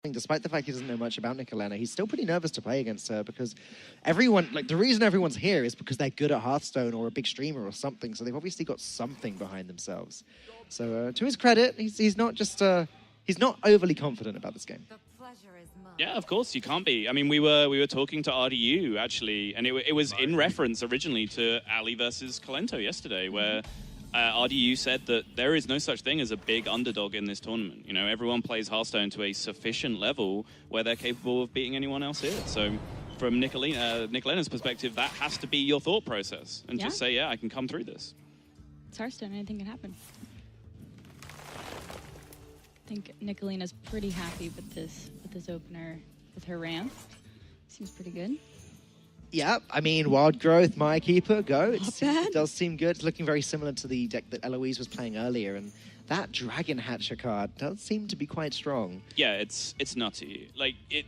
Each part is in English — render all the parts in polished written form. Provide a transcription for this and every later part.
Despite the fact he doesn't know much about Nicholena, he's still pretty nervous to play against her because everyone, like the reason everyone's here is because they're good at Hearthstone or a big streamer or something. So they've obviously got something behind themselves. So to his credit, he's not just he's not overly confident about this game. Yeah, of course you can't be. I mean, we were talking to RDU actually, and it was in reference originally to Ali versus Colento yesterday, where RDU said that there is no such thing as a big underdog in this tournament. You know, everyone plays Hearthstone to a sufficient level where they're capable of beating anyone else here. So from Nicolena's perspective, that has to be your thought process. And just say, yeah, I can come through this. It's Hearthstone, anything can happen. I think Nicolena's pretty happy with this opener, with her ramp. Seems pretty good. Yeah, I mean, Wild Growth, Maya Keeper, go. It does seem good. It's looking very similar to the deck that Eloise was playing earlier, and that Dragon Hatcher card does seem to be quite strong. Yeah, it's nutty. Like, it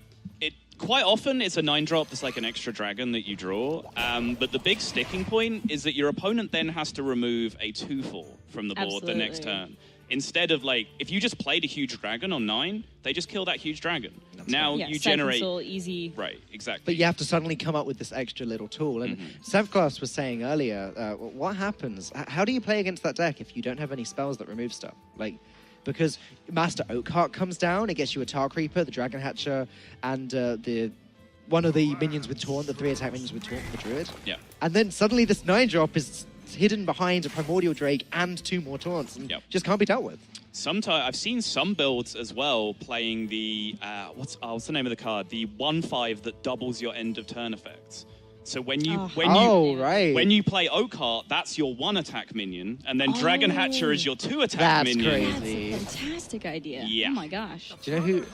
quite often it's a 9-drop that's like an extra dragon that you draw, but the big sticking point is that your opponent then has to remove a 2/4 from the board the next turn. Instead of, like, if you just played a huge dragon on 9, they just kill that huge dragon. Now you generate... easy. Right, exactly. But you have to suddenly come up with this extra little tool. And Sevclass was saying earlier, what happens? How do you play against that deck if you don't have any spells that remove stuff? Like, because Master Oakheart comes down, it gets you a Tar Creeper, the Dragon Hatcher, and one of the minions with Taunt, the 3 attack minions with Taunt for the Druid. Yeah. And then suddenly this 9-drop is hidden behind a Primordial Drake and 2 more Taunts, and just can't be dealt with. Sometimes I've seen some builds as well playing the what's the name of the card? The 1/5 that doubles your end of turn effects. So when you when you play Oakheart, that's your 1 attack minion, and then Dragon Hatcher is your 2 attack minion. That's crazy. That's a fantastic idea. Yeah. Oh my gosh. Do you know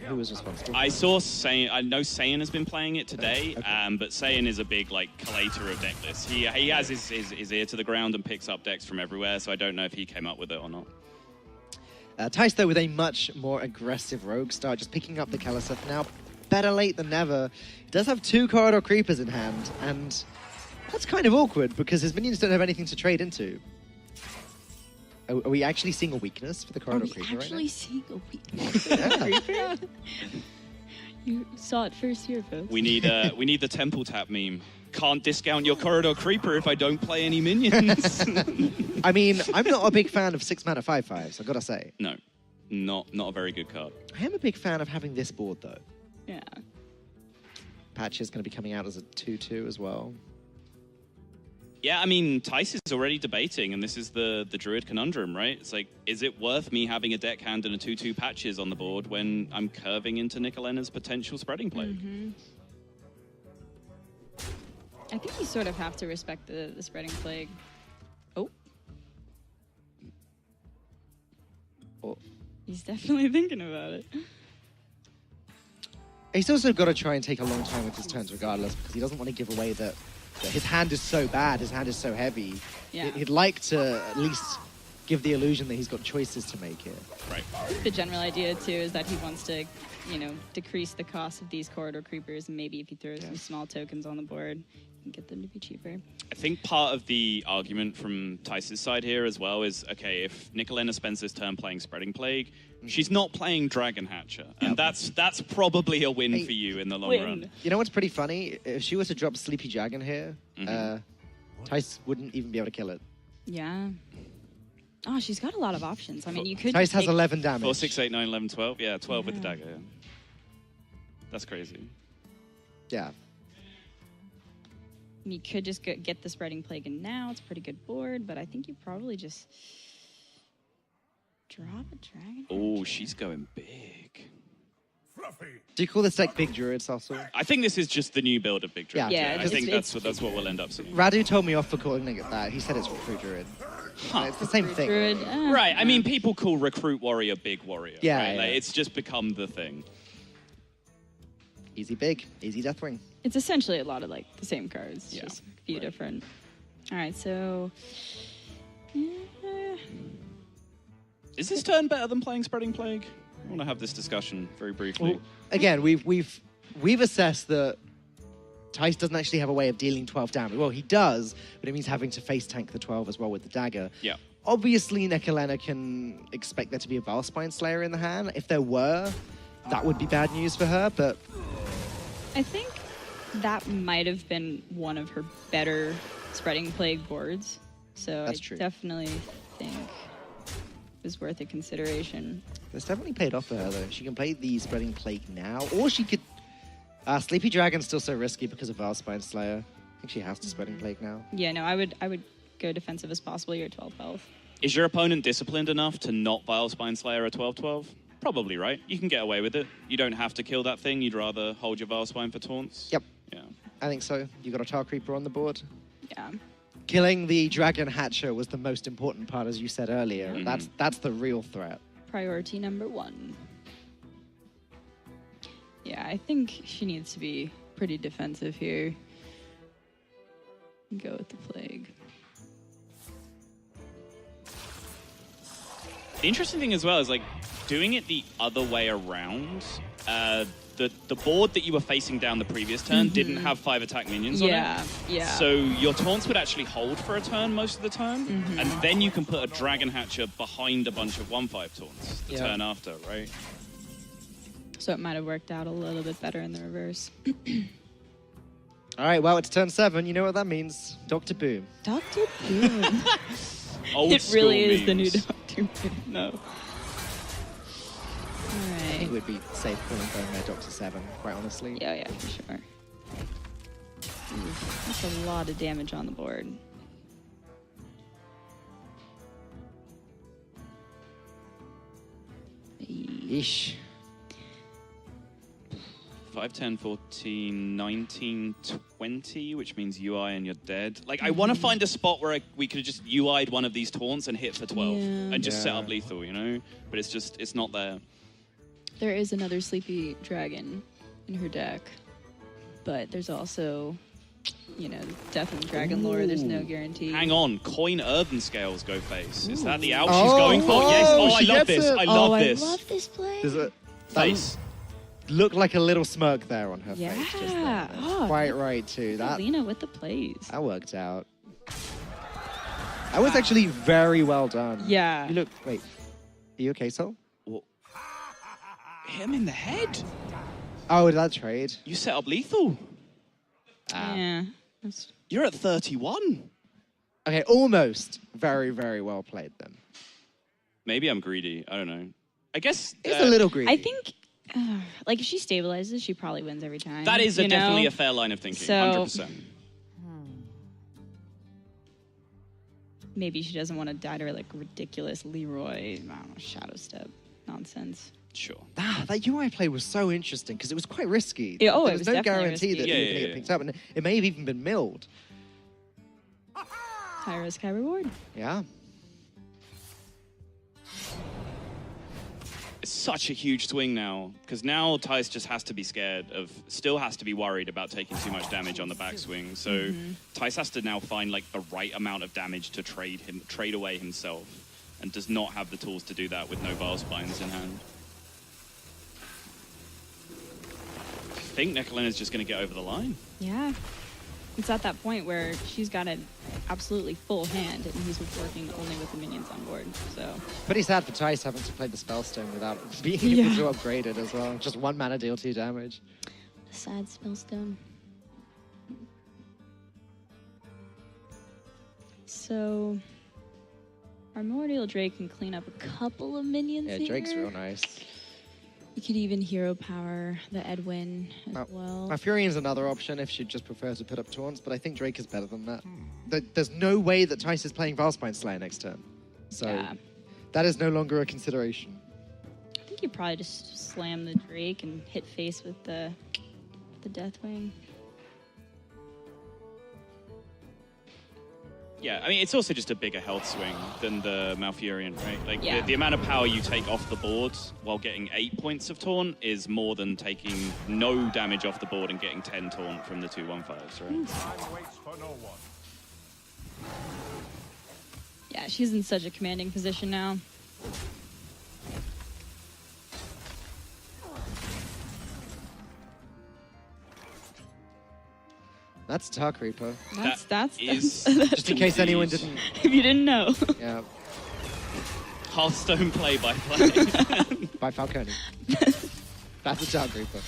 who was responsible? I saw Saiyan. I know Saiyan has been playing it today, but Saiyan is a big collator of deck lists. He has his ear to the ground and picks up decks from everywhere. So I don't know if he came up with it or not. Thijs, though, with a much more aggressive rogue start, just picking up the Kaliseth now. Better late than never. He does have 2 Corridor Creepers in hand, and that's kind of awkward because his minions don't have anything to trade into. Are we actually seeing a weakness for the Corridor Creeper right now? Actually seeing a weakness for the Creeper? You saw it first here, folks. We need the Temple Tap meme. Can't discount your Corridor Creeper if I don't play any minions. I mean, I'm not a big fan of 6-mana 5/5s, I've got to say. No, not a very good card. I am a big fan of having this board, though. Yeah. Patch is going to be coming out as a 2/2 as well. Yeah, I mean, Thijs is already debating, and this is the Druid conundrum, right? It's like, is it worth me having a deck hand and a 2/2 Patches on the board when I'm curving into Nicolena's potential Spreading Plague? I think you sort of have to respect the Spreading Plague. Oh. He's definitely thinking about it. He's also got to try and take a long time with his turns regardless, because he doesn't want to give away that his hand is so bad, his hand is so heavy. Yeah. He'd like to at least give the illusion that he's got choices to make here. Right. The general idea, too, is that he wants to, decrease the cost of these Corridor Creepers, and maybe if he throws some small tokens on the board, he can get them to be cheaper. I think part of the argument from Thijs' side here as well is, okay, if Nicholena spends this turn playing Spreading Plague, she's not playing Dragon Hatcher, and that's probably a win for you in the long run. You know what's pretty funny? If she was to drop Sleepy Dragon here, Thijs wouldn't even be able to kill it. Yeah. Oh, she's got a lot of options. I mean, you could Thijs has 11 damage. 4, 6, 8, 9, 11, 12. Yeah, 12 with the dagger. Yeah. That's crazy. Yeah. You could just get the Spreading Plague in now. It's a pretty good board, but I think you probably just drop a Dragon. Oh, she's going big. Do you call this deck Big Druid, Sassel? I think this is just the new build of Big Druid. Yeah, I think that's what we'll end up seeing. Radu told me off for calling it that. He said it's Recruit Druid. It's the same thing. Druid, right, I mean, people call Recruit Warrior Big Warrior. Yeah, right? yeah. Like, it's just become the thing. Easy big, easy Deathwing. It's essentially a lot of the same cards, just a few different. All right, so is this turn better than playing Spreading Plague? I want to have this discussion very briefly. Well, again, we've assessed that Thijs doesn't actually have a way of dealing 12 damage. Well, he does, but it means having to face tank the 12 as well with the dagger. Yeah. Obviously, Nicholena can expect there to be a Valspine Slayer in the hand. If there were, that would be bad news for her, but I think that might have been one of her better Spreading Plague boards. So That's I true. definitely think it was worth a consideration. it's definitely paid off for her, though. She can play the Spreading Plague now, or she could... Sleepy Dragon's still so risky because of Vilespine Slayer. I think she has to Spreading Plague now. Yeah, no, I would go defensive as possible. You're at 12 health. Is your opponent disciplined enough to not Vile Spine Slayer a 12-12? Probably, right? You can get away with it. You don't have to kill that thing. You'd rather hold your Vile Spine for taunts. Yep. Yeah. I think so. You got a Tar Creeper on the board. Yeah. Killing the Dragon Hatcher was the most important part, as you said earlier. Mhm. That's the real threat. Priority number 1. Yeah, I think she needs to be pretty defensive here. Go with the Plague. The interesting thing as well is like doing it the other way around. The board that you were facing down the previous turn didn't have 5 attack minions on it. Yeah. So your taunts would actually hold for a turn most of the time, and then you can put a Dragon Hatcher behind a bunch of 1/5 taunts the turn after, right? So it might have worked out a little bit better in the reverse. All right, well, it's turn 7. You know what that means. Dr. Boom. Dr. Boom. Old It really school is the new memes. Dr. Boom. No. I Alright. think it would be safe calling Bone Dr. 7, quite honestly. Yeah, for sure. Ooh, that's a lot of damage on the board. Eesh. 5, 10, 14, 19, 20, which means UI and you're dead. Like, I want to find a spot where we could have just UI'd one of these taunts and hit for 12 Yeah. and just set Yeah. up lethal, you know? But it's not there. There is another Sleepy Dragon in her deck, but there's also, Death and Dragon lore. There's no guarantee. Hang on, coin Earthen Scales go face. Is that the out Oh, she's going for? oh, Yes. Oh, I she love gets this. it. I love this. I love this play. There's a Face. looked like a little smirk there on her Yeah. face. Just there. Oh, Quite right, too. Nicholena with the plays. That worked out. That was actually very well done. Yeah. You look... Wait. Are you okay, Sol? Hit him in the head. Oh, did that trade? You set up lethal. Yeah. That's- You're at 31. Okay, almost. Very, very well played, then. Maybe I'm greedy. I don't know. I guess It's a little greedy. I think, if she stabilizes, she probably wins every time. that is you know? definitely a fair line of thinking. So- 100%. Maybe she doesn't want to die to her, ridiculous Leroy, Shadow Step nonsense. Sure. That UI play was so interesting because it was quite risky. Yeah, there it was was no definitely guarantee risky. that Yeah, you were going to yeah, get picked up, and it may have even been milled. High risk, high reward. Yeah. It's such a huge swing now, because now Thijs just has to be still has to be worried about taking too much damage on the backswing. So Thijs has to now find the right amount of damage to trade away himself, and does not have the tools to do that with no Vile Spines in hand. I think Nicolena's just going to get over the line. Yeah. It's at that point where she's got an absolutely full hand, and he's working only with the minions on board. So Pretty sad for Thijs having to play the Spellstone without being Yeah. able to upgrade it as well. Just 1 mana deal 2 damage. a sad Spellstone. So Primordial Drake can clean up a couple of minions Yeah, here. Drake's real nice. We could even hero power the Edwin as well. Malfurion's another option if she'd just prefer to put up taunts, but I think Drake is better than that. There's no way that Thijs is playing Vilespine Slayer next turn. So Yeah. that is no longer a consideration. I think you probably just slam the Drake and hit face with the Deathwing. Yeah, I mean, it's also just a bigger health swing than the Malfurion, right? Yeah. The amount of power you take off the board while getting 8 points of taunt is more than taking no damage off the board and getting 10 taunt from the 2/1/5s, right? Yeah, she's in such a commanding position now. That's Tar Creeper. That's Just in case anyone didn't. if you didn't know. Yeah, Hearthstone play by play. by Falcone. That's a Dark Reaper.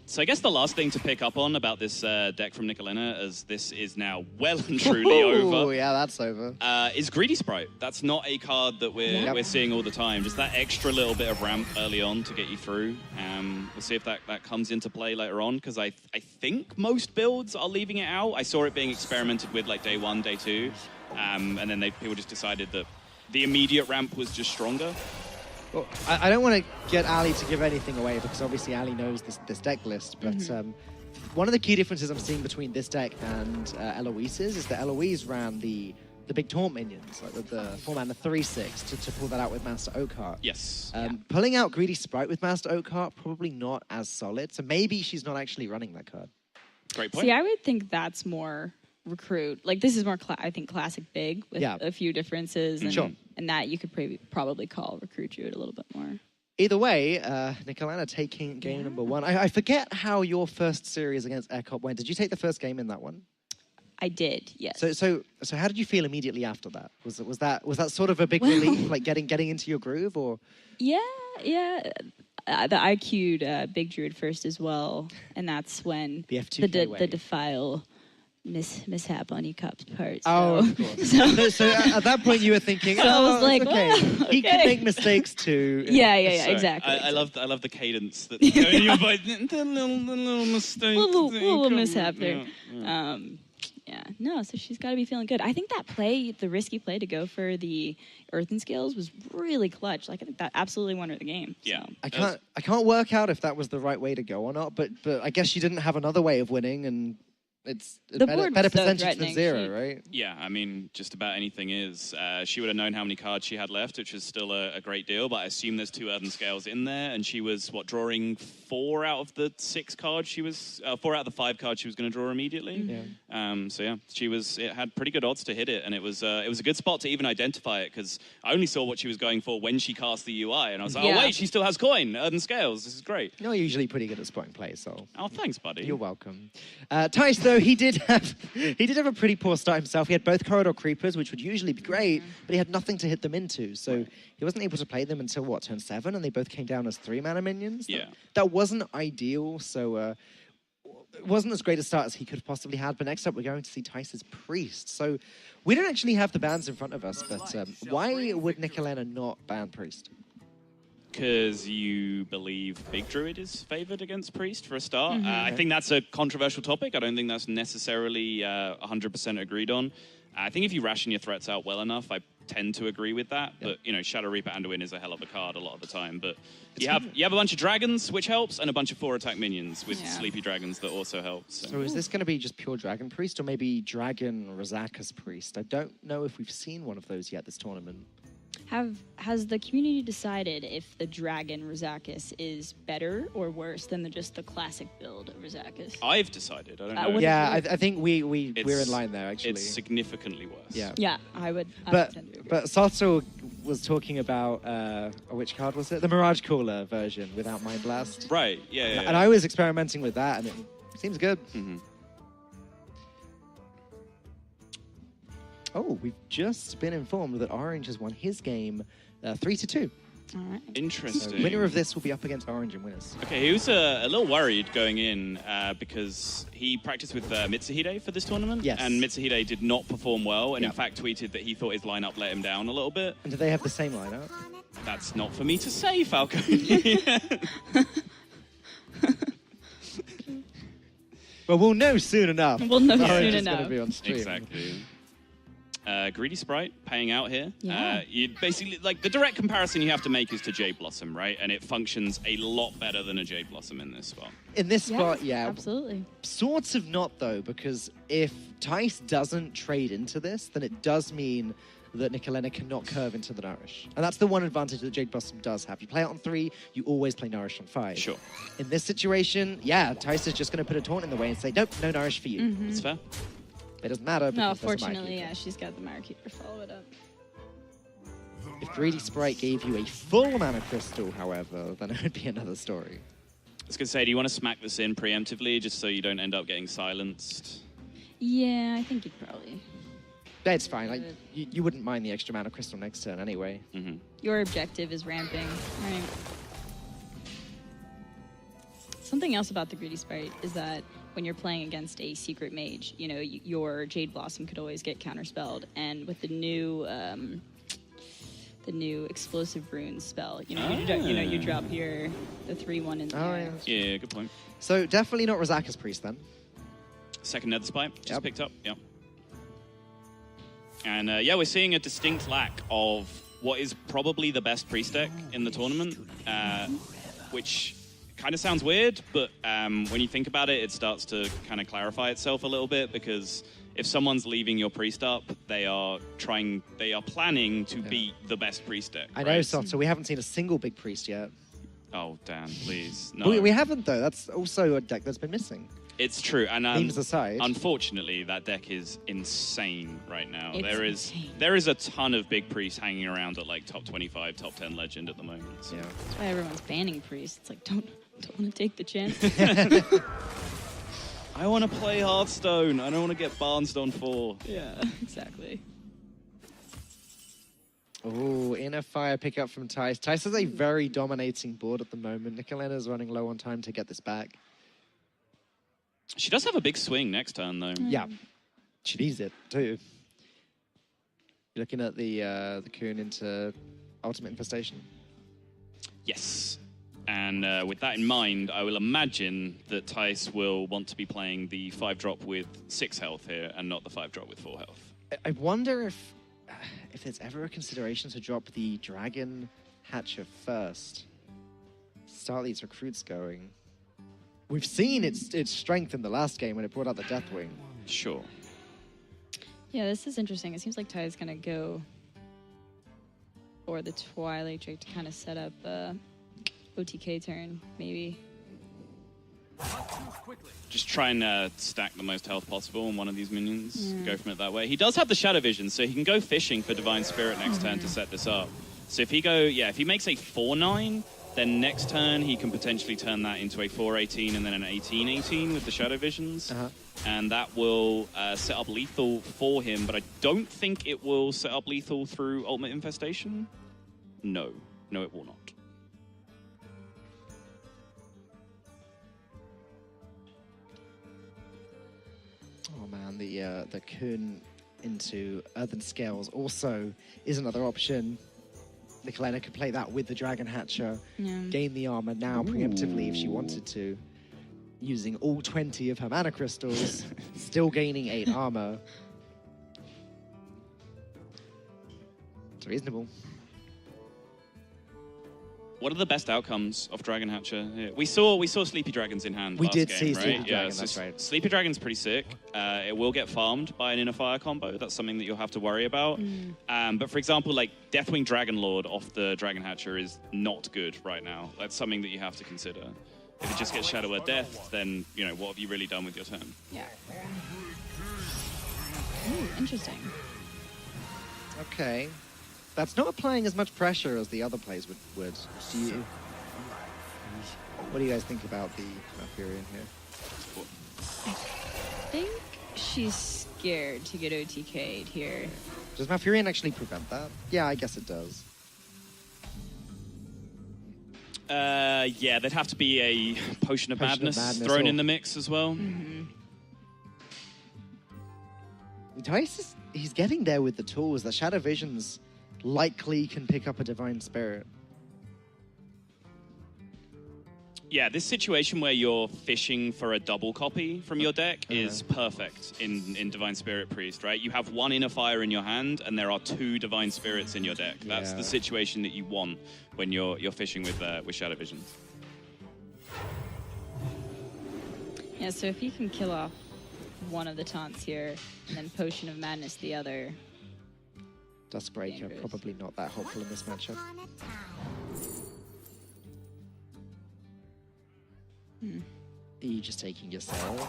So I guess the last thing to pick up on about this deck from Nicholena, as this is now well and truly Oh, over, yeah, that's over. is Greedy Sprite. That's not a card that we're seeing all the time. Just that extra little bit of ramp early on to get you through. We'll see if that comes into play later on, because I think most builds are leaving it out. I saw it being experimented with like day 1, day 2, and then people just decided that the immediate ramp was just stronger. Well, I don't want to get Ali to give anything away, because obviously Ali knows this deck list, but one of the key differences I'm seeing between this deck and Eloise's is that Eloise ran the big taunt minions, like the 4-mana 3/6 to pull that out with Master Oakheart. Yes. Pulling out Greedy Sprite with Master Oakheart, probably not as solid, so maybe she's not actually running that card. Great point. See, I would think that's more recruit. Like, this is more, I think, classic big with a few differences. And, and that you could probably call recruit druid a little bit more. Either way, Nicholena taking game number 1. I forget how your first series against Ekop went. Did you take the first game in that one? I did, yes. So how did you feel immediately after that? Was that sort of a big relief, like getting into your groove, or? Yeah. I queued Big Druid first as well, and that's when the F2K the defile mishap on Ecop's part. So. Oh, of course. so at that point you were thinking, I was like, okay, well, he can make mistakes too. Yeah, exactly. I love the cadence that's going in your voice. The little mistake. Little mishap there. No, so she's got to be feeling good. I think that play, the risky play to go for the Earthen Scales, was really clutch. Like, I think that absolutely won her the game. Yeah. So. I can't work out if that was the right way to go or not, but I guess she didn't have another way of winning, and it's the better percentage than 0, right? Yeah, I mean, just about anything is. She would have known how many cards she had left, which is still a great deal, but I assume there's 2 Earthen Scales in there, and she was, drawing 4 out of the 6 cards she was... 4 out of the 5 cards she was going to draw immediately. So yeah, it had pretty good odds to hit it, and it was a good spot to even identify it, because I only saw what she was going for when she cast the UI, and I was like, oh wait, she still has coin, Earthen Scales, this is great. You're usually pretty good at spotting play, so... Oh, thanks, buddy. You're welcome. Thijs, though, he did have a pretty poor start himself. He had both Corridor Creepers, which would usually be great, but he had nothing to hit them into, so he wasn't able to play them until, turn 7, and they both came down as 3-mana minions? Yeah. That wasn't ideal, so... it wasn't as great a start as he could have possibly had, but next up we're going to see Thijs's Priest. So we don't actually have the bans in front of us, but why would Nicholena not ban Priest? Because you believe Big Druid is favored against Priest for a start. I think that's a controversial topic. I don't think that's necessarily 100% agreed on. I think if you ration your threats out well enough, I tend to agree with that. But, Shadow Reaper Anduin is a hell of a card a lot of the time. But you have a bunch of dragons, which helps, and a bunch of 4-attack minions with sleepy dragons that also helps. So is this going to be just pure Dragon Priest, or maybe Dragon Razaka's Priest? I don't know if we've seen one of those yet this tournament. Has the community decided if the Dragon Razakis is better or worse than just the classic build of Razakis? I've decided. I don't know. Yeah, I think we're in line there, actually. It's significantly worse. Yeah, I would but tend to agree. But Sato was talking about which card was it? The Mirage Cooler version without Mind Blast. Right. Yeah. And I was experimenting with that, and it seems good. Oh, we've just been informed that Orange has won his game 3-2. All right. Interesting. So winner of this will be up against Orange in winners. Okay, he was a little worried going in because he practiced with Mitsuhide for this tournament. Yes. And Mitsuhide did not perform well, and in fact tweeted that he thought his lineup let him down a little bit. And do they have the same lineup? That's not for me to say, Falcon. Well, we'll know soon enough. We'll know Orange soon is enough. going to be on stream. Exactly. Greedy Sprite paying out here. Yeah. You basically, like, the direct comparison you have to make is to Jade Blossom, right? And it functions a lot better than a Jade Blossom in this spot. In this spot, yeah. Absolutely. Sort of not, though, because if Thijs doesn't trade into this, then it does mean that Nicholena cannot curve into the Nourish. And that's the one advantage that Jade Blossom does have. You play it on 3, you always play Nourish on 5. Sure. In this situation, yeah, Thijs is just going to put a taunt in the way and say, nope, no Nourish for you. That's fair. It doesn't matter. No, because there's a fortunately, Mire Keeper. she's got the Mire Keeper. Follow it up. If Greedy Sprite gave you a full mana crystal, however, then it would be another story. I was going to say, do you want to smack this in preemptively just so you don't end up getting silenced? Yeah, I think you'd probably... That's fine. Like, you wouldn't mind the extra mana crystal next turn anyway. Your objective is ramping, right? Something else about the Greedy Sprite is that when you're playing against a secret mage, you know, your Jade Blossom could always get counterspelled, and with the new explosive runes spell, you drop the 3/1 in there. Yeah, good point. So definitely not Razaka's priest then. Second Nether Spike just picked up. Yep. And we're seeing a distinct lack of what is probably the best priest deck in the tournament, which kind of sounds weird, but when you think about it, it starts to kind of clarify itself a little bit, because if someone's leaving your priest up, they are planning to beat the best priest deck. I know, Sotter, we haven't seen a single big priest yet. Oh, Dan, please. No. We haven't, though. That's also a deck that's been missing. It's true, and Memes aside, unfortunately, that deck is insane right now. It's there is a ton of big priests hanging around at like top 25, top 10 legend at the moment. So. Yeah. That's why everyone's banning priests. It's like, don't want to take the chance. I want to play Hearthstone. I don't want to get barnsed on 4. Yeah, exactly. Oh, inner fire pickup from Thijs. Thijs has a very dominating board at the moment. Nicholena is running low on time to get this back. She does have a big swing next turn, though. Yeah, she needs it too. You're looking at the Coon into Ultimate Infestation. Yes. And with that in mind, I will imagine that Thijs will want to be playing the 5-drop with 6 health here and not the 5-drop with 4 health. I wonder if there's ever a consideration to drop the Dragon Hatcher first. Start these recruits going. We've seen its strength in the last game when it brought out the Deathwing. Sure. Yeah, this is interesting. It seems like Ty is going to go for the Twilight Drake to kind of set up OTK turn, maybe. Just try and stack the most health possible on one of these minions. Go from it that way. He does have the Shadow Vision, so he can go fishing for Divine Spirit next turn to set this up. So if he makes a 4/9, then next turn he can potentially turn that into a 4/18 and then an 18/18 with the Shadow Visions. And that will set up lethal for him, but I don't think it will set up lethal through Ultimate Infestation. No, it will not. Oh man, the Kun into Earthen Scales also is another option. Nicholena could play that with the Dragon Hatcher, gain the armor now preemptively if she wanted to, using all 20 of her mana crystals, still gaining 8 armor. It's reasonable. What are the best outcomes of Dragon Hatcher? Yeah. We saw Sleepy Dragons in hand. We last did game, see right? Sleepy Dragon, that's right. Sleepy Dragon's pretty sick. It will get farmed by an Inner Fire combo. That's something that you'll have to worry about. But for example, like Deathwing Dragonlord off the Dragon Hatcher is not good right now. That's something that you have to consider. If it just gets Shadow of Death, then what have you really done with your turn? Yeah. Ooh, interesting. Okay. That's not applying as much pressure as the other plays would. What do you guys think about the Malfurion here? I think she's scared to get OTK'd here. Does Malfurion actually prevent that? Yeah, I guess it does. Yeah, there'd have to be a Potion of Madness thrown in the mix as well. Thijs he's getting there with the tools. The Shadow Visions likely can pick up a Divine Spirit. Yeah, this situation where you're fishing for a double copy from your deck is perfect in Divine Spirit Priest, right? You have one Inner Fire in your hand, and there are 2 Divine Spirits in your deck. That's the situation that you want when you're fishing with Shadow Vision. Yeah, so if you can kill off one of the taunts here, and then Potion of Madness the other. Duskbreaker, probably not that helpful in this matchup. Are you just taking your Scale?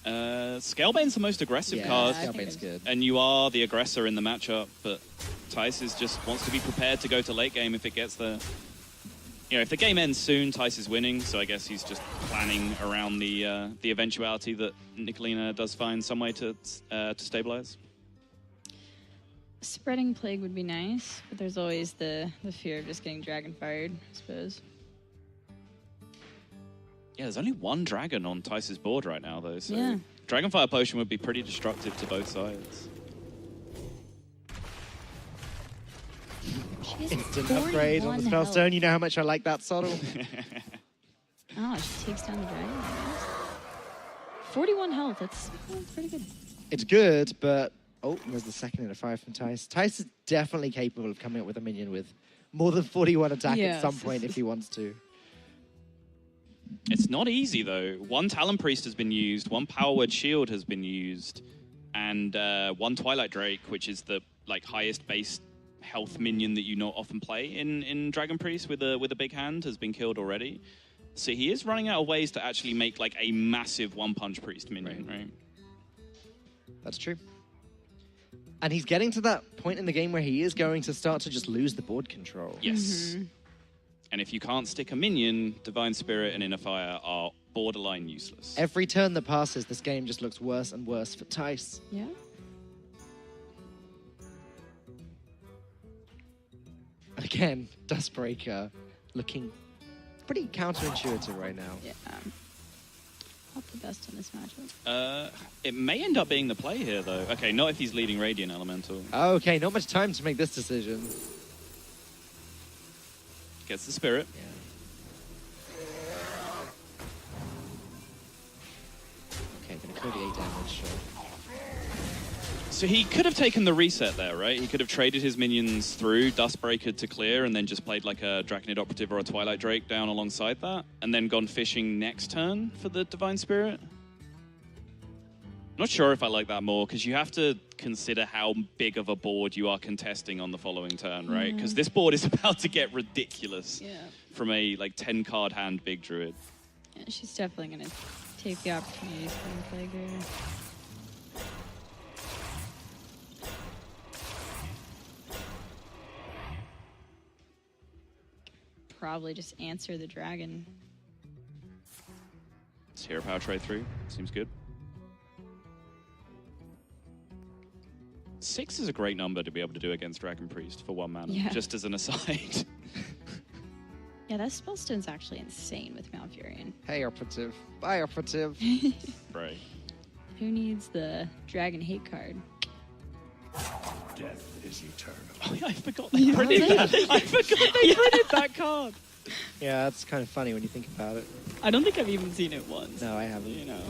Scalebane's the most aggressive card. Scalebane's good. And you are the aggressor in the matchup, but Thijs just wants to be prepared to go to late game if it gets there. If the game ends soon, Thijs is winning, so I guess he's just planning around the eventuality that Nicholena does find some way to stabilize. Spreading Plague would be nice, but there's always the fear of just getting Dragon Fired, I suppose. Yeah, there's only one dragon on Thijs' board right now, though. So Yeah. Dragonfire Potion would be pretty destructive to both sides. She has Instant upgrade on the 41 Spellstone. health. You know how much I like that subtle. Oh, she takes down the dragon. 41 health. That's pretty good. It's good, but oh, there's the second in a 5 from Thijs. Thijs is definitely capable of coming up with a minion with more than 41 attack Yes. at some point if he wants to. It's not easy, though. One Talon Priest has been used, one Power Word Shield has been used, and one Twilight Drake, which is the highest base health minion that you not often play in Dragon Priest with a big hand, has been killed already. So he is running out of ways to actually make a massive one-punch Priest minion, right? That's true. And he's getting to that point in the game where he is going to start to just lose the board control. Yes. And if you can't stick a minion, Divine Spirit and Inner Fire are borderline useless. Every turn that passes, this game just looks worse and worse for Thijs. Yeah. Again, Dustbreaker looking pretty counterintuitive right now. Yeah. Not the best in this matchup. It may end up being the play here, though. Okay, not if he's leading Radiant Elemental. Okay, not much time to make this decision. Gets the Spirit. Okay, gonna clear the 8 damage, sure. So he could have taken the reset there, right? He could have traded his minions through Dustbreaker to clear and then just played like a Draconid Operative or a Twilight Drake down alongside that, and then gone fishing next turn for the Divine Spirit. Not sure if I like that more, because you have to consider how big of a board you are contesting on the following turn, right? Because this board is about to get ridiculous from a 10-card hand Big Druid. Yeah, she's definitely going to take the opportunities for the play here. Probably just answer the dragon. It's Hero Power trade through. Seems good. 6 is a great number to be able to do against Dragon Priest for 1 mana, just as an aside. Yeah, that Spellstone's actually insane with Malfurion. Hey, Operative. Bye, Operative. Right. Who needs the Dragon Hate card? Death is eternal. Oh, yeah, I forgot they printed that. I forgot they printed that card. Yeah, that's kind of funny when you think about it. I don't think I've even seen it once. No, I haven't. You know.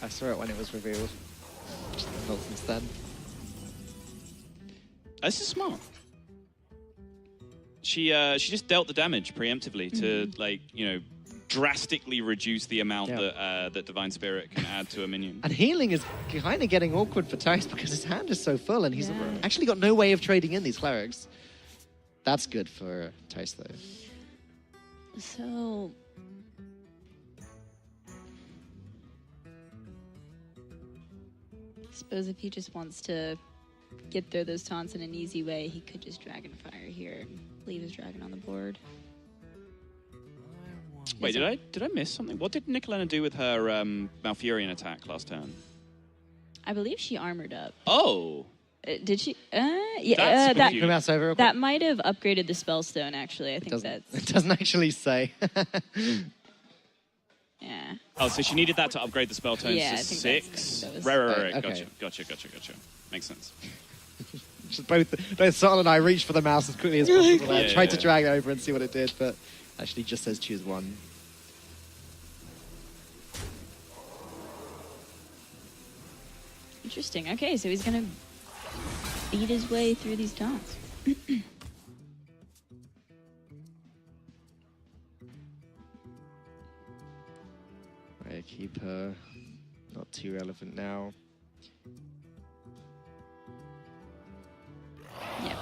I saw it when it was revealed. Not since then. This is smart. She just dealt the damage preemptively to drastically reduce the amount that Divine Spirit can add to a minion. And healing is kind of getting awkward for Thijs because his hand is so full and he's actually got no way of trading in these clerics. That's good for Thijs, though. So... I suppose if he just wants to get through those taunts in an easy way, he could just Dragonfire here and leave his dragon on the board. Wait, did I miss something? What did Nicholena do with her Malfurion attack last turn? I believe she armored up. Oh! Did she? That's confusing. That might have upgraded the Spellstone, actually. I think that's... It doesn't actually say. Yeah. Oh, so she needed that to upgrade the spell tone to 6? Right. Okay. Gotcha. Makes sense. Just both Sol and I reached for the mouse as quickly as possible. I tried to drag it over and see what it did, but actually just says choose one. Interesting. Okay, so he's going to beat his way through these taunts. Right, keep her not too relevant now. Yeah,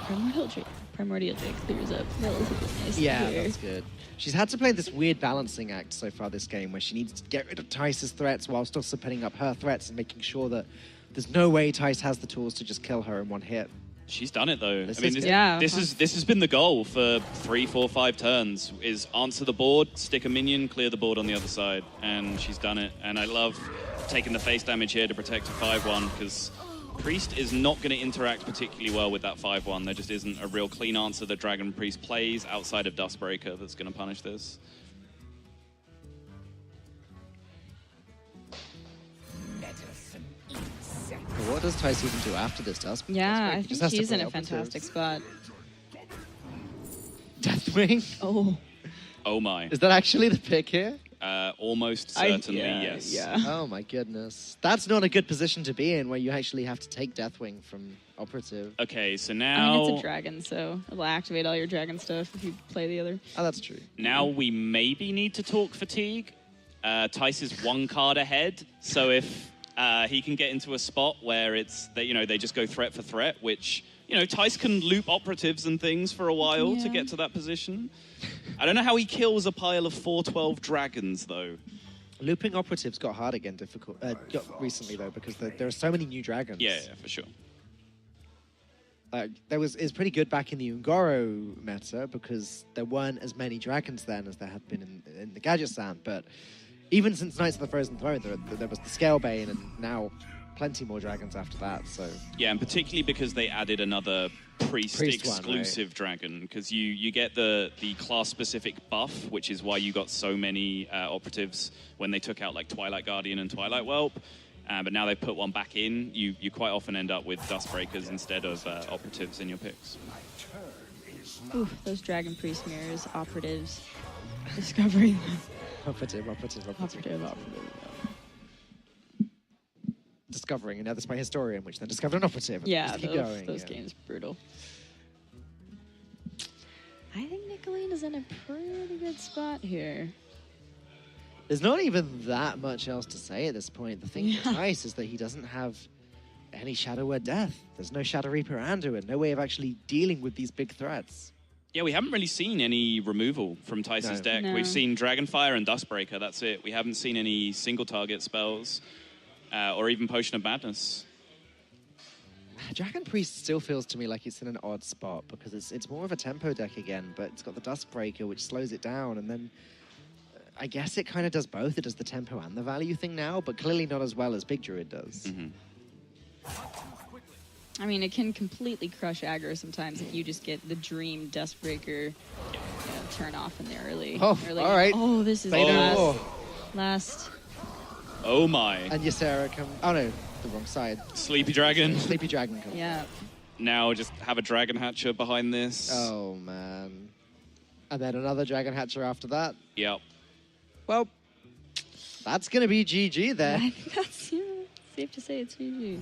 Primordial Drake clears up relatively nicely. Yeah, here. that's good. She's had to play this weird balancing act so far this game where she needs to get rid of Thijs' threats whilst also putting up her threats and making sure that there's no way Thijs has the tools to just kill her in one hit. She's done it though. This has been the goal for 3, 4, 5 turns, is answer the board, stick a minion, clear the board on the other side, and she's done it. And I love taking the face damage here to protect a 5-1 because Priest is not going to interact particularly well with that 5-1. There just isn't a real clean answer that Dragon Priest plays outside of Dustbreaker that's going to punish this. But what does Thijs even do after this? Does Yeah, I Just think has to she's play in a operatives. fantastic spot. Deathwing? Oh. Oh my. Is that actually the pick here? Almost certainly, yes. Yeah. Oh my goodness. That's not a good position to be in where you actually have to take Deathwing from operative. Okay, so I now... mean, it's a dragon, so it'll activate all your dragon stuff if you play the other. Oh, that's true. Now we maybe need to talk fatigue. Thijs is one card ahead, so if he can get into a spot where it's they just go threat for threat, which Thijs can loop operatives and things for a while to get to that position. I don't know how he kills a pile of 4/12 dragons though. Looping operatives got hard again recently though because there are so many new dragons. Yeah, for sure. It's pretty good back in the Ungoro meta because there weren't as many dragons then as there have been in the Gadget Stand. But even since Knights of the Frozen Throne, there was the Scalebane and now plenty more dragons after that. So yeah, and particularly because they added another priest exclusive dragon, because you get the class specific buff, which is why you got so many operatives when they took out like Twilight Guardian and Twilight Whelp. But now they put one back in, you quite often end up with Dustbreakers instead of operatives in your picks. Ooh, those dragon priest mirrors, operatives, discovering them. operative. Discovering another spy historian, which then discovered an operative. Yeah, Just keep those going, games brutal. I think Nicolena's in a pretty good spot here. There's not even that much else to say at this point. The thing with Thijs is that he doesn't have any Shadow Word Death. There's no Shadow Reaper Anduin, no way of actually dealing with these big threats. Yeah, we haven't really seen any removal from Thijs' deck. No. We've seen Dragonfire and Dustbreaker, that's it. We haven't seen any single target spells or even Potion of Madness. Dragon Priest still feels to me like it's in an odd spot because it's more of a tempo deck again, but it's got the Dustbreaker, which slows it down, and then I guess it kind of does both. It does the tempo and the value thing now, but clearly not as well as Big Druid does. Mm-hmm. I mean, it can completely crush aggro sometimes if you just get the dream Dustbreaker turn off in the early. Oh, all right. Oh, this is last. Oh my. And Ysera come... Oh no, the wrong side. Sleepy Dragon. Sleepy Dragon comes. Yeah. Now just have a Dragon Hatcher behind this. Oh man. And then another Dragon Hatcher after that. Yep. Well, that's going to be GG there. I think that's safe to say it's GG.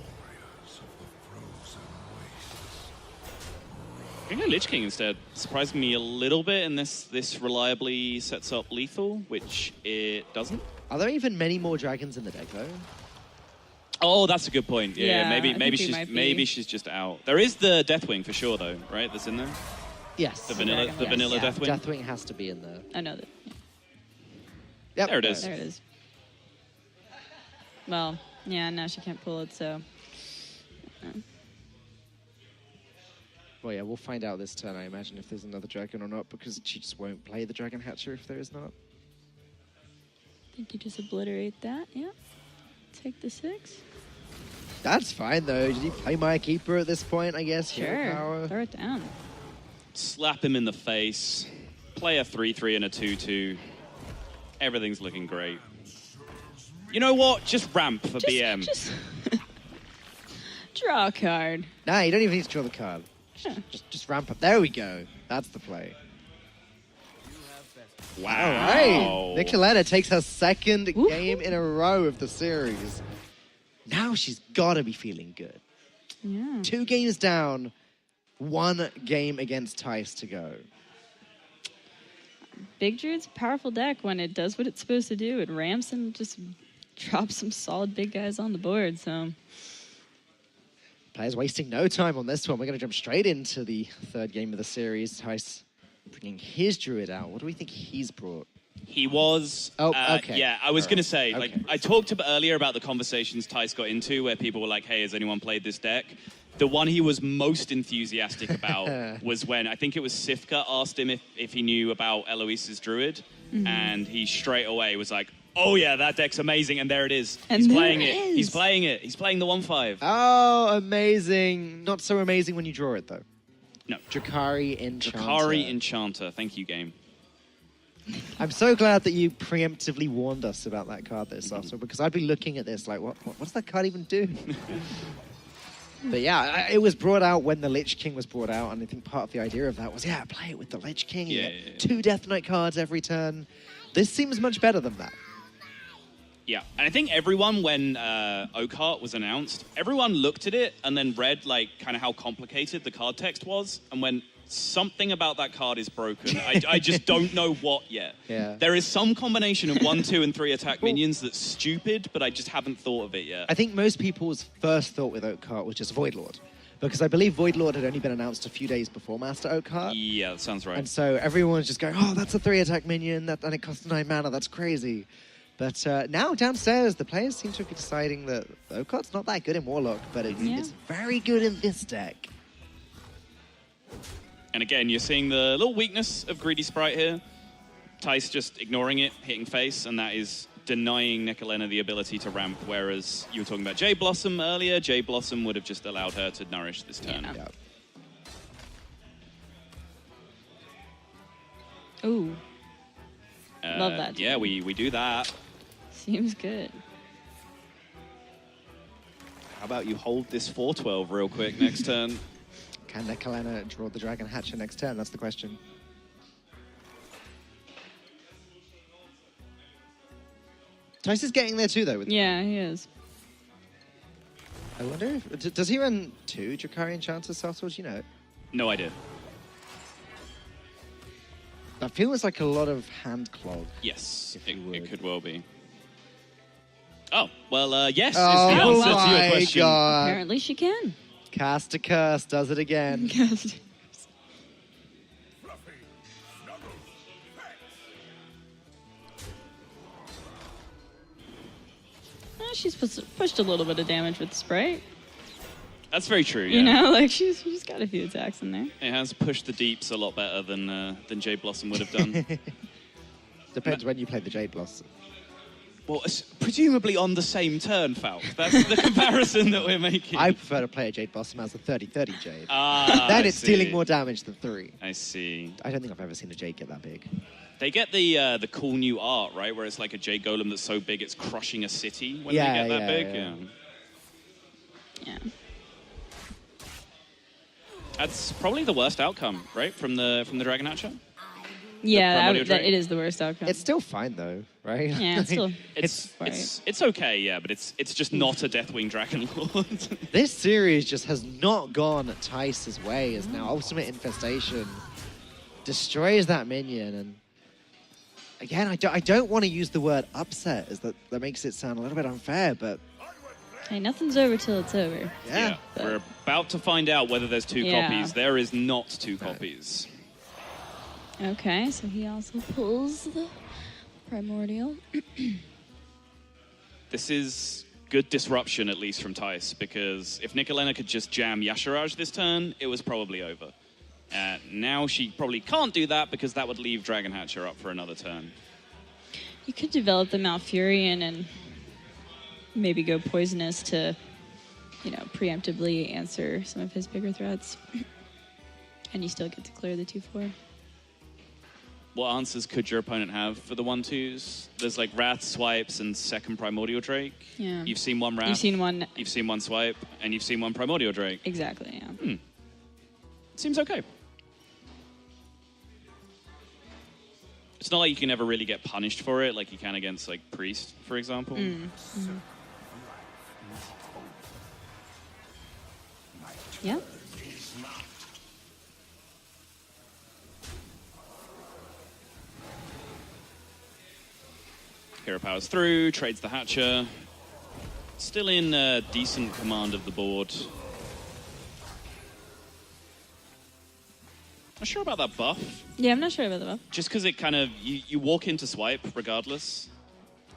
I'm going to go Lich King instead. Surprised me a little bit, and this reliably sets up lethal, which it doesn't. Are there even many more dragons in the deck though? Oh, that's a good point. Yeah, I maybe think we she's just out. There is the Deathwing for sure though, right? That's in there. Yes. The vanilla Yeah, Deathwing. Deathwing has to be in there. I know that. Yeah. Yep. There it is. There it is. Well, yeah, now she can't pull it, so. Well, yeah, we'll find out this turn, I imagine, if there's another dragon or not, because she just won't play the Dragon Hatcher if there is not. I think you just obliterate that, yeah. Take the 6. That's fine, though. Did he play my Keeper at this point, I guess? Sure. Power? Throw it down. Slap him in the face. Play a 3/3 and a 2/2. Everything's looking great. You know what? Just ramp for BM. Just draw a card. Nah, you don't even need to draw the card. Yeah. Just ramp up. There we go. That's the play. Wow. All right. Nicholena takes her second Woo-hoo. game in a row of the series. Now she's got to be feeling good. Yeah. 2 games down, 1 game against Thijs to go. Big Druid's a powerful deck when it does what it's supposed to do. It ramps and just drops some solid big guys on the board, so... Players wasting no time on this one. We're going to jump straight into the 3rd game of the series. Thijs bringing his Druid out. What do we think he's brought? He was... Oh, okay. Yeah, I was going to say, Okay. I talked earlier about the conversations Thijs got into where people were like, hey, has anyone played this deck? The one he was most enthusiastic about was when, I think it was Sifka asked him if he knew about Eloise's Druid, and he straight away was like, oh yeah, that deck's amazing, and there it is. And He's there playing it it. is. He's playing it. He's playing the 1/5. Oh, amazing. Not so amazing when you draw it, though. No. Drakari Enchanter. Drakari Enchanter. Thank you, game. I'm so glad that you preemptively warned us about that card this after, because I'd be looking at this like, what does that card even do? But yeah, it was brought out when the Lich King was brought out, and I think part of the idea of that was, play it with the Lich King. Yeah, You get 2 Death Knight cards every turn. This seems much better than that. Yeah, and I think everyone, when Oakheart was announced, everyone looked at it and then read like kind of how complicated the card text was, and went, something about that card is broken. I just don't know what yet. Yeah. There is some combination of 1, 2, and 3 attack minions that's stupid, but I just haven't thought of it yet. I think most people's first thought with Oakheart was just Voidlord, because I believe Voidlord had only been announced a few days before Master Oakheart. Yeah, that sounds right. And so everyone was just going, oh, that's a 3 attack minion, and it costs 9 mana, that's crazy. But now downstairs, the players seem to be deciding that Oakheart's not that good in Warlock, but it's very good in this deck. And again, you're seeing the little weakness of Greedy Sprite here. Thijs just ignoring it, hitting face, and that is denying Nicholena the ability to ramp, whereas you were talking about Jade Blossom earlier. Jade Blossom would have just allowed her to nourish this turn. Yeah. Ooh. Love that. Yeah, we do that. Seems good. How about you hold this 4/12 real quick next turn? Can Nicholena draw the Dragon Hatcher next turn? That's the question. Thijs is getting there too, though. Yeah, he is. I wonder if... Does he run 2 Drakari Enchanter Sattles? You know? No idea. That feels like a lot of hand clog. Yes, If you would. it could well be. Oh, well, yes is the Oh answer to your my question. God. Apparently she can. Cast a Curse does it again. She's pushed a little bit of damage with the Sprite. That's very true, yeah. You know, like she's got a few attacks in there. It has pushed the deeps a lot better than Jade Blossom would have done. Depends when you play the Jade Blossom. Well, presumably on the same turn, Falk. That's the comparison that we're making. I prefer to play a Jade Blossom as a 30-30 Jade. I Then it's see. dealing more damage than 3. I see. I don't think I've ever seen a Jade get that big. They get the cool new art, right? Where it's like a Jade Golem that's so big it's crushing a city when they get that big. Yeah. That's probably the worst outcome, right? From the Dragon Hatcher? Yeah, Primordial Drake? it is the worst outcome. It's still fine, though, right? Yeah, it's still... It's okay, yeah, but it's just not a Deathwing Dragon Lord. This series just has not gone Thijs' way, as now Ultimate Infestation destroys that minion. And again, I don't want to use the word upset, as that makes it sound a little bit unfair, but... Hey, nothing's over till it's over. Yeah. We're about to find out whether there's 2 Yeah. copies. There is not 2 copies. Okay, so he also pulls the Primordial. This is good disruption, at least from Thijs, because if Nicholena could just jam Yasharaj this turn, it was probably over. Now she probably can't do that because that would leave Dragon Hatcher up for another turn. You could develop the Malfurion and maybe go Poisonous to, preemptively answer some of his bigger threats. And you still get to clear the 2/4. What answers could your opponent have for the 1/2s? There's like Wrath swipes and second Primordial Drake. Yeah. You've seen one Wrath. You've seen one. You've seen one swipe, and you've seen one Primordial Drake. Exactly, yeah. Seems okay. It's not like you can ever really get punished for it, like you can against like Priest, for example. Yeah. Hero powers through, trades the Hatcher. Still in decent command of the board. Not sure about that buff. Yeah, I'm not sure about the buff. Just because it kind of, you walk into swipe regardless,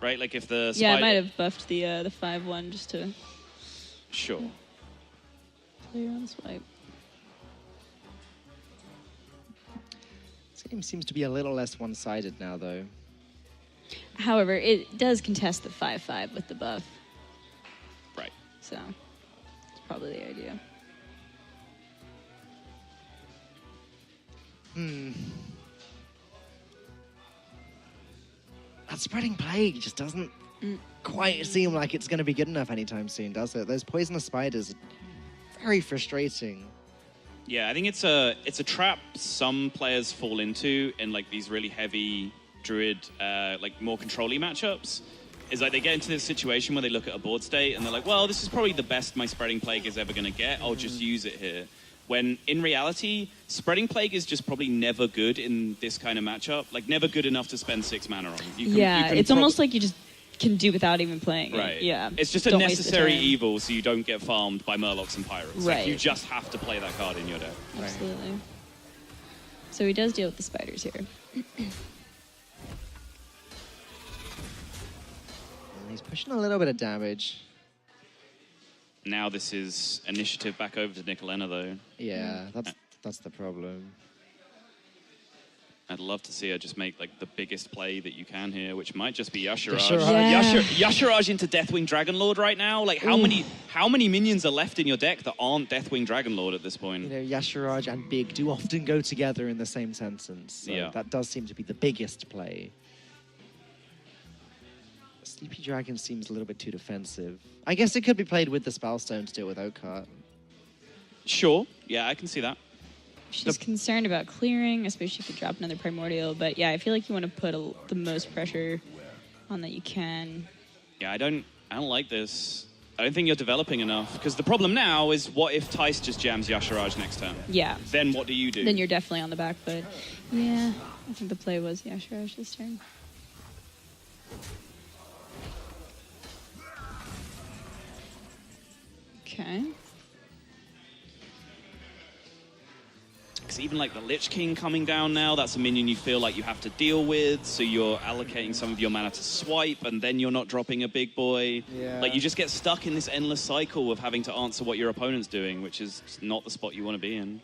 right? Like if the Yeah, I might have buffed the 5/1 just to Sure. clear on swipe. This game seems to be a little less one-sided now, though. However, it does contest the 5/5 with the buff, Right. so it's probably the idea. That Spreading Plague just doesn't quite seem like it's going to be good enough anytime soon, does it? Those poisonous spiders are very frustrating. Yeah, I think it's a trap some players fall into in like these really heavy druid, like more control-y matchups. Is like they get into this situation where they look at a board state and they're like, well, this is probably the best my Spreading Plague is ever going to get. I'll just use it here. When in reality, Spreading Plague is just probably never good in this kind of matchup. Like never good enough to spend 6 mana on. It's almost like you just can do without even playing it. Right. Yeah. It's just a necessary evil so you don't get farmed by Murlocs and Pirates. Right. Like, you just have to play that card in your deck. Absolutely. Right. So he does deal with the spiders here. He's pushing a little bit of damage. Now this is initiative back over to Nicholena, though. Yeah, that's the problem. I'd love to see her just make like the biggest play that you can here, which might just be Yasharaj. Yasharaj into Deathwing Dragonlord right now. Like how many minions are left in your deck that aren't Deathwing Dragonlord at this point? You know, Yasharaj and big do often go together in the same sentence. So yeah, that does seem to be the biggest play. Sleepy Dragon seems a little bit too defensive. I guess it could be played with the Spellstone to deal with Oakheart. Sure. Yeah, I can see that. She's concerned about clearing, especially if you drop another Primordial. But yeah, I feel like you want to put the most pressure on that you can. Yeah, I don't like this. I don't think you're developing enough. Because the problem now is, what if Thijs just jams Yasharaj next turn? Yeah. Then what do? Then you're definitely on the back foot. Yeah, I think the play was Yasharaj this turn. Okay. Because even like the Lich King coming down now, that's a minion you feel like you have to deal with, so you're allocating some of your mana to swipe, and then you're not dropping a big boy. Yeah. Like, you just get stuck in this endless cycle of having to answer what your opponent's doing, which is not the spot you want to be in.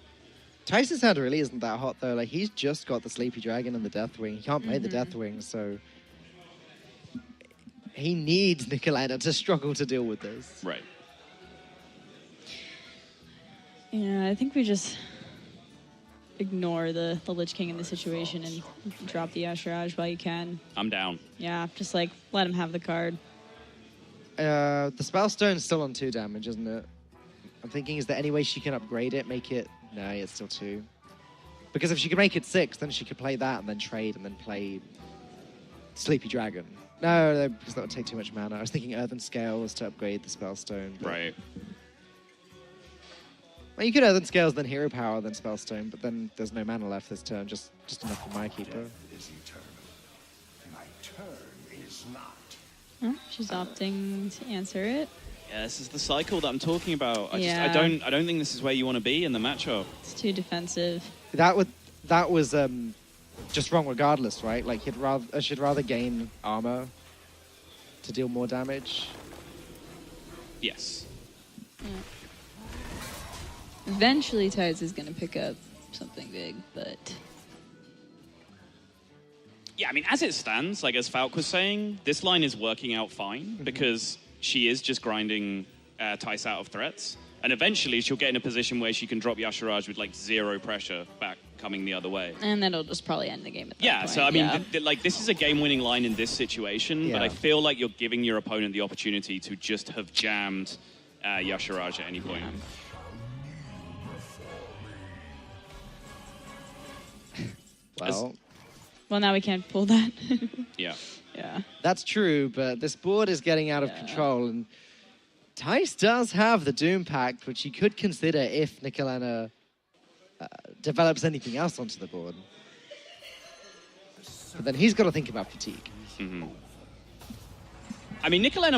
Thijs' hand really isn't that hot, though. Like, he's just got the Sleepy Dragon and the Deathwing. He can't play the Deathwing, so he needs Nicholena to struggle to deal with this. Right. Yeah, I think we just ignore the Lich King in the situation and drop the Yasharaj while you can. I'm down. Yeah, just like let him have the card. The Spellstone's still on 2 damage, isn't it? I'm thinking, is there any way she can upgrade it, make it... No, it's still 2. Because if she could make it 6, then she could play that and then trade and then play Sleepy Dragon. No, because that would take too much mana. I was thinking Earthen Scales to upgrade the Spellstone. Right. Well, you could Earthen Scales, then Hero Power, then Spellstone, but then there's no mana left this turn, just enough for my keeper. Is eternal. My turn is not. Oh, she's opting to answer it. Yeah, this is the cycle that I'm talking about. I don't think this is where you want to be in the matchup. It's too defensive. That was just wrong regardless, right? Like, she'd rather gain armor to deal more damage. Yes. Yeah. Eventually, Thijs is going to pick up something big, but... Yeah, I mean, as it stands, like as Falk was saying, this line is working out fine because she is just grinding Thijs out of threats. And eventually, she'll get in a position where she can drop Yasharaj with, like, 0 pressure back coming the other way. And that'll just probably end the game at that point. So, I mean, like, this is a game-winning line in this situation, but I feel like you're giving your opponent the opportunity to just have jammed Yasharaj at any point. Well, now we can't pull that. Yeah. Yeah. That's true, but this board is getting out of control, and Thijs does have the Doom Pact, which he could consider if Nicholena develops anything else onto the board. But then he's got to think about fatigue. Mm-hmm. I mean, Nicholena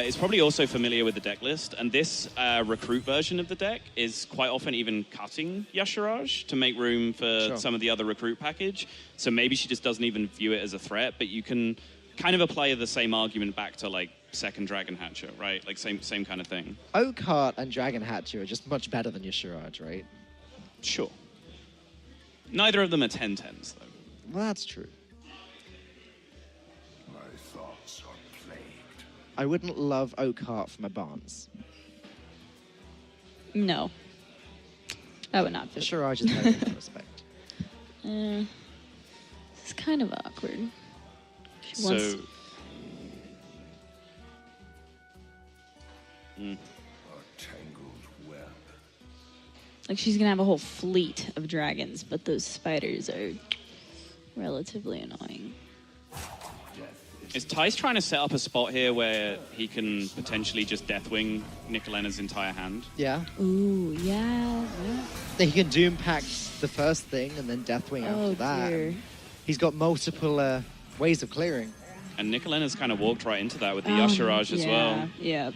is probably also familiar with the deck list, and this recruit version of the deck is quite often even cutting Yasharaj to make room for some of the other recruit package. So maybe she just doesn't even view it as a threat, but you can kind of apply the same argument back to, like, second Dragon Hatcher, right? Like, same kind of thing. Oakheart and Dragon Hatcher are just much better than Yasharaj, right? Sure. Neither of them are 10/10s, though. Well, that's true. I I wouldn't love Oakheart for my Barnes. No. That would not fit. Yasharaj is better in that respect. It's kind of awkward. She wants... So. A tangled web. Like, she's gonna have a whole fleet of dragons, but those spiders are relatively annoying. Is Thijs trying to set up a spot here where he can potentially just Deathwing Nicolena's entire hand? Yeah. Ooh, yeah. He can Doom Pact the first thing and then Deathwing Oh, after that. dear. He's got multiple ways of clearing. And Nicolena's kind of walked right into that with the Usherage as well. Yeah.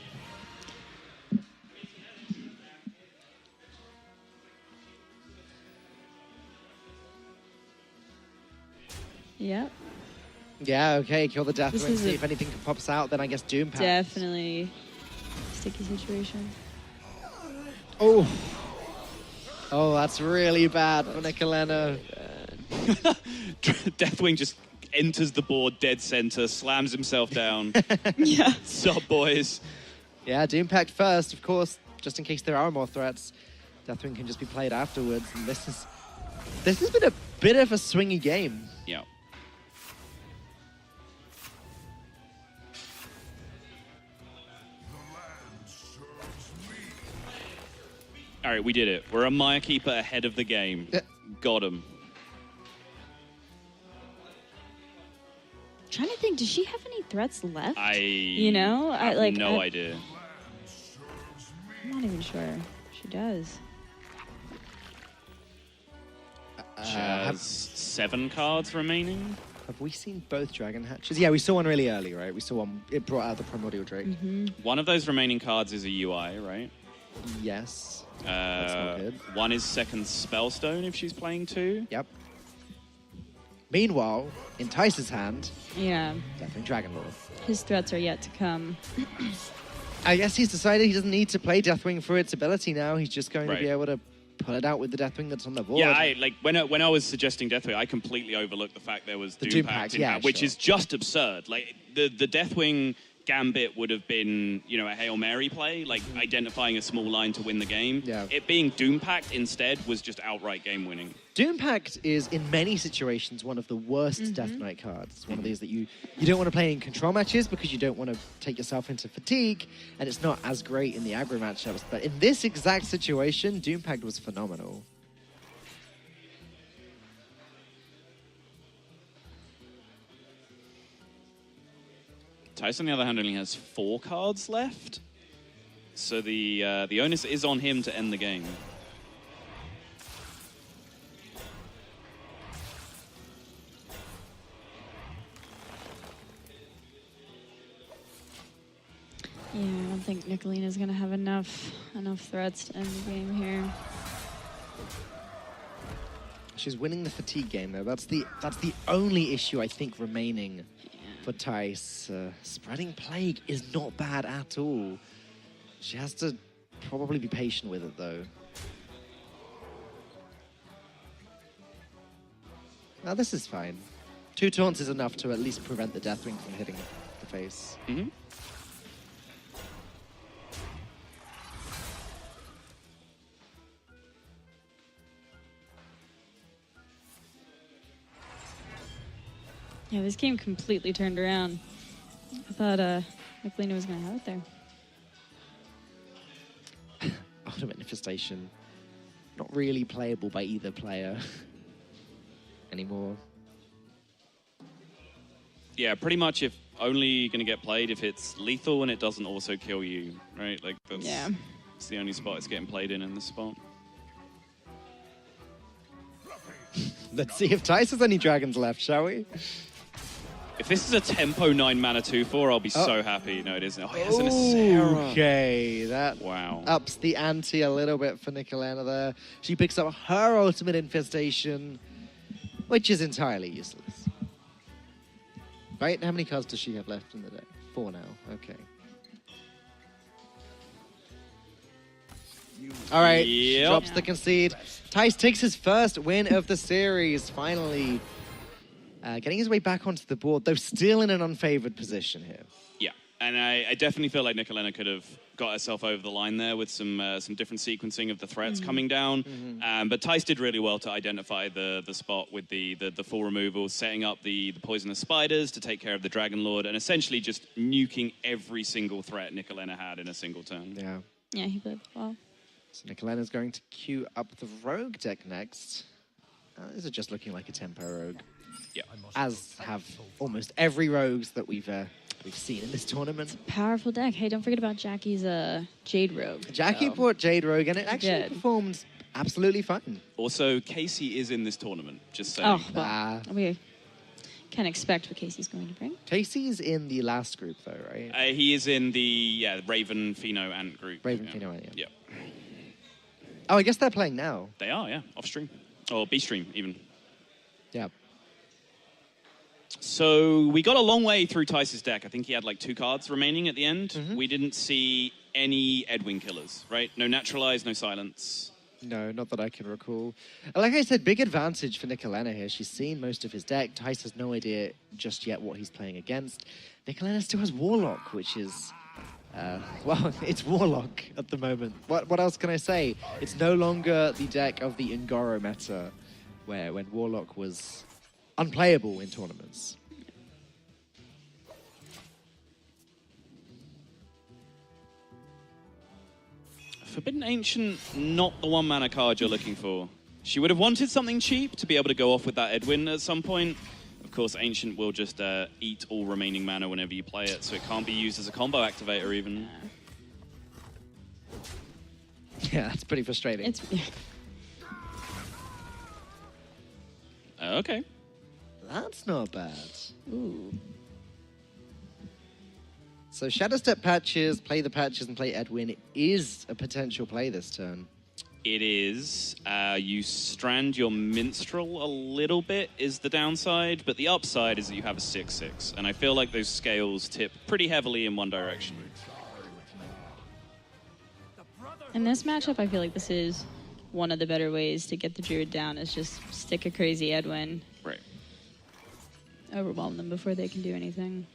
Yep. Yeah, okay, kill the This Deathwing, is see a- if anything pops out, then I guess Doom Pact. Definitely sticky situation. Oh. Oh, that's really bad for Nicholena. Deathwing just enters the board dead center, slams himself down. Yeah. Sup, boys? Yeah, Doom Pact first, of course, just in case there are more threats. Deathwing can just be played afterwards, and this has been a bit of a swingy game. Yeah. All right, we did it. We're a Maya Keeper ahead of the game. Yeah. Got him. Trying to think, does she have any threats left? I have no idea. I'm not even sure. She does. She has 7 cards remaining. Have we seen both Dragon Hatches? Yeah, we saw one really early, right? We saw one, it brought out the Primordial Drake. One of those remaining cards is a UI, right? Yes. That's not good. One is second Spellstone if she's playing 2. Yep. Meanwhile, in Thijs' hand, Yeah. Deathwing Dragon Lord. His threats are yet to come. I guess he's decided he doesn't need to play Deathwing for its ability now. He's just going to be Right. able to pull it out with the Deathwing that's on the board. Yeah, when I was suggesting Deathwing, I completely overlooked the fact there was The Doom Doom Pact Pact, in yeah, hand, which sure. is just absurd. Like the Deathwing Gambit would have been, a Hail Mary play, like identifying a small line to win the game. Yeah. It being Doom Pact instead was just outright game winning. Doom Pact is, in many situations, one of the worst Death Knight cards. It's one of these that you don't want to play in control matches because you don't want to take yourself into fatigue, and it's not as great in the aggro matchups. But in this exact situation, Doom Pact was phenomenal. Thijs, on the other hand, only has 4 cards left. So the onus is on him to end the game. Yeah, I don't think Nicolena's gonna have enough threats to end the game here. She's winning the fatigue game, though. That's the only issue I think remaining for Thijs. Spreading Plague is not bad at all. She has to probably be patient with it, though. Now, this is fine. 2 taunts is enough to at least prevent the Deathwing from hitting the face. Mm-hmm. Yeah, this game completely turned around. I thought Nicholena was gonna have it there. Ultimate Infestation. Not really playable by either player anymore. Yeah, pretty much if only going to get played if it's lethal and it doesn't also kill you, right? Like that's the only spot it's getting played in this spot. Let's see if Thijs has any dragons left, shall we? If this is a tempo 9 mana 2/4, I'll be so happy. No, it isn't. Oh, he has an Asera. Okay, that Wow. ups the ante a little bit for Nicholena there. She picks up her Ultimate Infestation, which is entirely useless. Right? How many cards does she have left in the deck? 4 now. Okay. All right, Yep. drops the concede. Thijs takes his first win of the series, finally. Getting his way back onto the board, though still in an unfavored position here. Yeah. And I definitely feel like Nicholena could have got herself over the line there with some different sequencing of the threats coming down. But Thijs did really well to identify the spot with the full removal, setting up the poisonous spiders to take care of the Dragon Lord, and essentially just nuking every single threat Nicholena had in a single turn. Yeah. Yeah, he played well. So Nicolena's going to queue up the Rogue deck next. This is just looking like a tempo Rogue. Yeah. As have almost every Rogues that we've seen in this tournament. Powerful deck. Hey, don't forget about Jackie's Jade Rogue. Jackie so. brought Jade Rogue, and it actually did. performed absolutely fine. Also, Casey is in this tournament, just saying. Oh, well, we can expect what Casey's going to bring. Casey's in the last group, though, right? He is in the Raven, Pheno, Ant group. Raven, yeah. Pheno, Ant, Yeah. Oh, I guess they're playing now. They are, yeah. Off stream. Or B stream, even. Yeah. So we got a long way through Thijs' deck. I think he had like 2 cards remaining at the end. We didn't see any Edwin killers, right? No Naturalize, no Silence. No, not that I can recall. Like I said, big advantage for Nicholena here. She's seen most of his deck. Thijs has no idea just yet what he's playing against. Nicholena still has Warlock, which is... well, it's Warlock at the moment. What else can I say? It's no longer the deck of the Ungoro meta, when Warlock was unplayable in tournaments. Forbidden Ancient, not the 1-mana card you're looking for. She would have wanted something cheap to be able to go off with that Edwin at some point. Of course, Ancient will just eat all remaining mana whenever you play it, so it can't be used as a combo activator even. Yeah, that's pretty frustrating. Okay. That's not bad. Ooh. So Shadow Step Patches, play the Patches, and play Edwin is a potential play this turn. It is. You strand your Minstrel a little bit is the downside, but the upside is that you have a 6/6, and I feel like those scales tip pretty heavily in one direction. In this matchup, I feel like this is one of the better ways to get the Druid down, is just stick a crazy Edwin. Right. Overwhelm them before they can do anything.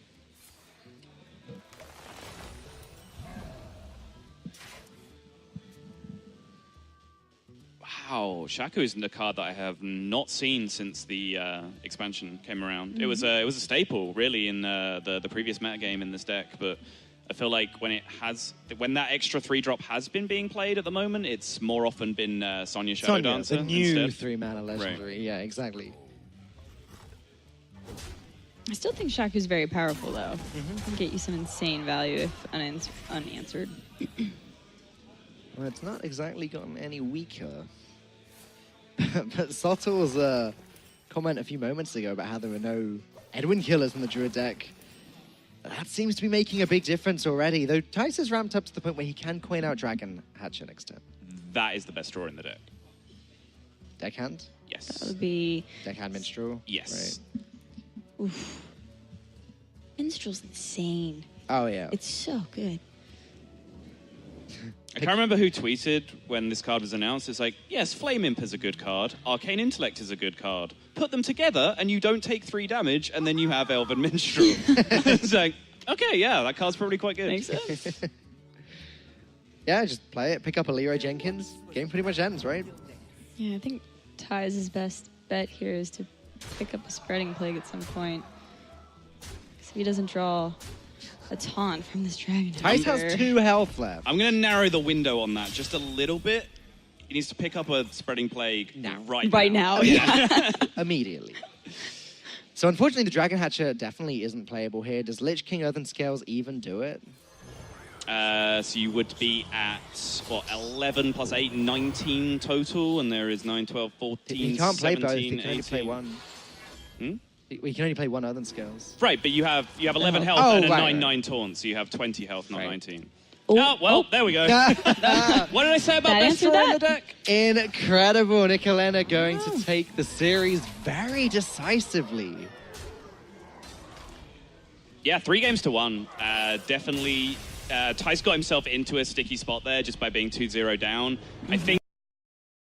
Wow, Shaco is a card that I have not seen since the expansion came around. It was a staple, really, in the previous metagame in this deck, but I feel like when that extra 3-drop has been being played at the moment, it's more often been Sonya Shadow Dancer the new instead. 3-mana legendary. Right. Yeah, exactly. I still think Shaku's very powerful, though. Can get you some insane value if unanswered. Well, it's not exactly gotten any weaker. But Sottle's comment a few moments ago about how there were no Edwin killers in the Druid deck, that seems to be making a big difference already, though Thijs has ramped up to the point where he can coin out Dragon Hatcher next turn. That is the best draw in the deck. Deckhand? Yes. That would be... Deckhand Minstrel? Yes. Right. Oof. Minstrel's insane. Oh, yeah. It's so good. I can't remember who tweeted when this card was announced. It's like, yes, Flame Imp is a good card. Arcane Intellect is a good card. Put them together and you don't take 3 damage, and then you have Elven Minstrel. It's like, okay, yeah, that card's probably quite good. Makes sense. Yeah, just play it, pick up a Leroy Jenkins. Game pretty much ends, right? Yeah, I think Thijs' best bet here is to pick up a Spreading Plague at some point. Because if he doesn't draw a taunt from this Dragon Thijs has 2 health left. I'm going to narrow the window on that just a little bit. He needs to pick up a Spreading Plague Now. Right now, yeah. Immediately. So unfortunately, the Dragon Hatcher definitely isn't playable here. Does Lich King Earthen Scales even do it? So you would be at, what, 11 plus 8, 19 total, and there is 9, 12, 14, He can't play 17, both. He can 18. only play one. We can only play one Earthen Scales. Right, but you have 11 health Oh, and a right, 9/9 taunt, so you have 20 health, not Right. 19. Oh, Well, there we go. What did I say about That best answered draw in the that. deck? Incredible. Nicholena going to take the series very decisively. Yeah, 3 games to 1. Definitely, Thijs got himself into a sticky spot there just by being 2-0 down. I think